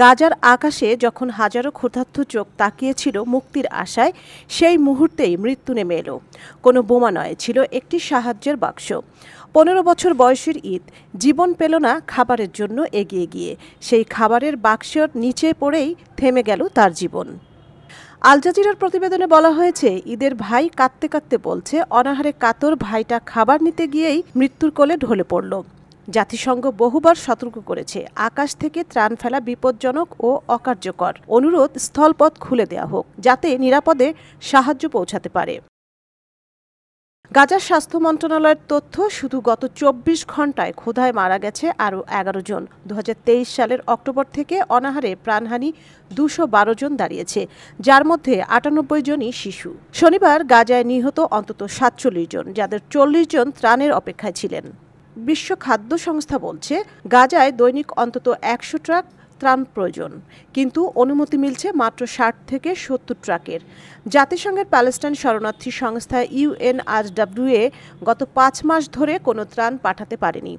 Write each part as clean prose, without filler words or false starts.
গাজার আকাশে যখন হাজারো ক্ষুধার্ত চোখ তাকিয়েছিল মুক্তির আশায়, সেই মুহূর্তেই মৃত্যু নেমে এলো। কোনো বোমা নয়, ছিল একটি সাহায্যের বাক্স। 15 বছর বয়সের ঈদ জীবন পেল না খাবারের জন্য এগিয়ে গিয়ে। সেই খাবারের বাক্সের নিচে পড়েই থেমে গেল তার জীবন। আল জাজিরার প্রতিবেদনে বলা হয়েছে, ঈদের ভাই কাঁদতে কাঁদতে বলছে, অনাহারে কাতর ভাইটা খাবার নিতে গিয়েই মৃত্যুর কোলে ঢলে পড়ল। জাতিসংঘ বহুবার সতর্ক করেছে, আকাশ থেকে ত্রাণ ফেলা বিপজ্জনক ও অকার্যকর। অনুরোধ, স্থলপথ খুলে দেওয়া হোক যাতে নিরাপদে সাহায্য পৌঁছাতে পারে। গাজার স্বাস্থ্য মন্ত্রণালয়ের তথ্য, শুধু গত 24 ঘন্টায় ক্ষুধায় মারা গেছে আরও 11 জন। 2023 সালের অক্টোবর থেকে অনাহারে প্রাণহানি 212 জন দাঁড়িয়েছে, যার মধ্যে 98 জনই শিশু। শনিবার গাজায় নিহত অন্তত 47 জন, যাদের 40 জন ত্রাণের অপেক্ষায় ছিলেন। বিশ্ব খাদ্য সংস্থা বলছে, গাজায় দৈনিক অন্তত 100 ট্রাক ত্রাণ প্রয়োজন, কিন্তু অনুমতি মিলছে মাত্র 60 থেকে 70 ট্রাকের। জাতিসংঘের প্যালেস্টাইন শরণার্থী সংস্থা UNRWA গত 5 মাস ধরে কোনো ত্রাণ পাঠাতে পারেনি।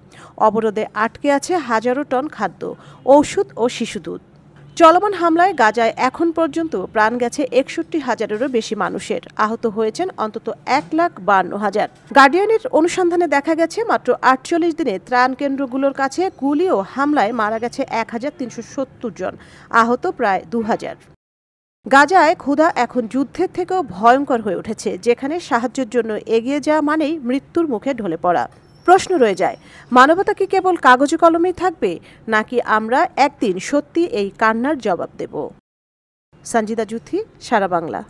অবরোধে আটকে আছে হাজারো টন খাদ্য, ঔষধ ও শিশুদুধ। চলমান হামলায় গাজায় এখন পর্যন্ত প্রাণ গেছে 61,000-এরও বেশি মানুষের। আহত হয়েছেন অন্তত 1,52,000। গার্ডিয়ানের অনুসন্ধানে দেখা গেছে, মাত্র 48 দিনে ত্রাণ কেন্দ্রগুলোর কাছে গুলি ও হামলায় মারা গেছে 1,370 জন, আহত প্রায় 2,000। গাজায় ক্ষুধা এখন যুদ্ধের থেকেও ভয়ঙ্কর হয়ে উঠেছে, যেখানে সাহায্যের জন্য এগিয়ে যাওয়া মানেই মৃত্যুর মুখে ঢলে পড়া। প্রশ্ন রয়ে যায়, মানবতা কি কেবল কাগজে কলমেই থাকবে, নাকি আমরা একদিন সত্যি এই কান্নার জবাব দেব? সঞ্জিদা জুথি, সারা বাংলা।